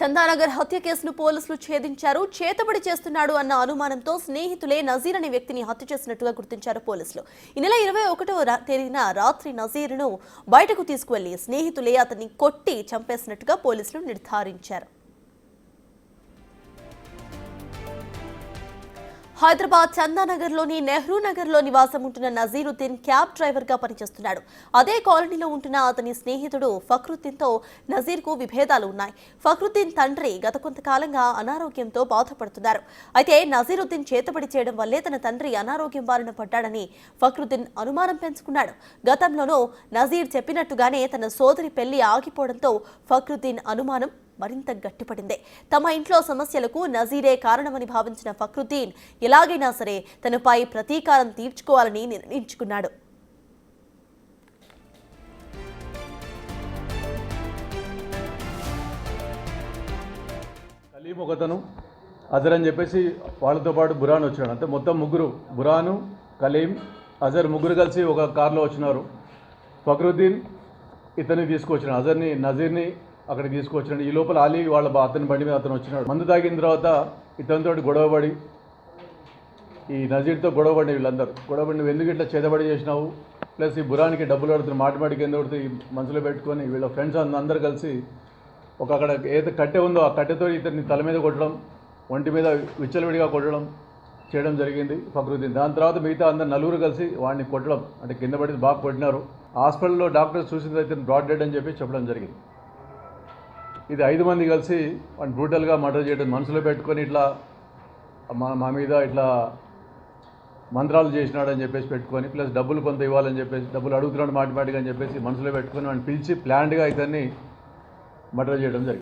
చందానగర్ హత్య కేసును పోలీసులు ఛేదించారు. చేతబడి చేస్తున్నాడు అన్న అనుమానంతో స్నేహితులే నజీర్ అనే వ్యక్తిని హత్య చేసినట్టుగా గుర్తించారు పోలీసులు. ఈ నెల 21వ తేదీన రాత్రి నజీర్ను బయటకు తీసుకువెళ్లి స్నేహితులే అతన్ని కొట్టి చంపేసినట్టుగా పోలీసులు నిర్ధారించారు. హైదరాబాద్ చందానగర్లోని నెహ్రూ నగర్లో నివాసం ఉంటున్న నజీరుద్దీన్ క్యాబ్ డ్రైవర్గా పనిచేస్తున్నాడు. అదే కాలనీలో ఉంటున్న అతని స్నేహితుడు ఫక్రుద్దీన్తో నజీర్కు విభేదాలు ఉన్నాయి. ఫక్రుద్దీన్ తండ్రి గత కొంతకాలంగా అనారోగ్యంతో బాధపడుతున్నారు. అయితే నజీరుద్దీన్ చేతబడి చేయడం వల్లే తన తండ్రి అనారోగ్యం బారిన పడ్డాడని ఫక్రుద్దీన్ అనుమానం పెంచుకున్నాడు. గతంలోనూ నజీర్ చెప్పినట్టుగానే తన సోదరి పెళ్లి ఆగిపోవడంతో ఫక్రుద్దీన్ అనుమానం మరింత గట్టిపడింది. తమ ఇంట్లో సమస్యలకు నజీరే కారణమని భావించిన ఫక్రుద్దీన్ ఎలాగైనా సరే తనపై ప్రతీకారం తీర్చుకోవాలని నిర్ణయించుకున్నాడు. కలీం ఒకతను అజర్ అని చెప్పేసి వాళ్ళతో పాటు బురాన్ వచ్చాడు. అంటే మొత్తం ముగ్గురు, బురాను, కలీం, అజర్ ముగ్గురు కలిసి ఒక కారులో వచ్చినారు. ఫక్రుద్దీన్ ఇతన్ని తీసుకొచ్చినాడు, అజర్ని నజీర్ని అక్కడికి తీసుకొచ్చినాడు. ఈ లోపల అలీ వాళ్ళ అతని బండి మీద అతను వచ్చినాడు. మందు తాగిన తర్వాత ఇతనితో గొడవపడి ఈ నజీర్తో గొడవపడి వీళ్ళందరూ గొడవపడి నువ్వు ఎందుకు ఇట్లా చేతబడి చేసినావు, ప్లస్ ఈ బురానికి డబ్బులు పడుతున్న మాటిమాటికి ఎందుకు పడుతుంది ఈ మనసులో పెట్టుకొని వీళ్ళ ఫ్రెండ్స్ అందరూ కలిసి ఒక అక్కడ ఏదైతే కట్టె ఉందో ఆ కట్టెతో ఇతన్ని తల మీద కొట్టడం, ఒంటి మీద విచ్చలవిడిగా కొట్టడం చేయడం జరిగింది ఫక్రుద్దీన్. దాని తర్వాత మిగతా అందరు నలుగురు కలిసి వాడిని కొట్టడం, అంటే కింద పడి బాగా కొట్టినారు. హాస్పిటల్లో డాక్టర్స్ చూసిన అయితే బ్రాడ్ డెడ్ అని చెప్పి చెప్పడం జరిగింది. ఇది 5 మంది కలిసి వాడిని బ్రూటల్గా మర్డర్ చేయడం మనసులో పెట్టుకొని ఇట్లా మా మీద ఇట్లా మంత్రాలు చేసినాడని చెప్పేసి పెట్టుకొని, ప్లస్ డబ్బులు కొంత ఇవ్వాలని చెప్పేసి డబ్బులు అడుగుతున్నాడు మాటిమాటిగా అని చెప్పేసి మనసులో పెట్టుకొని వాడిని పిలిచి ప్లాన్డ్గా ఇతన్ని మర్డర్ చేయడం జరిగింది.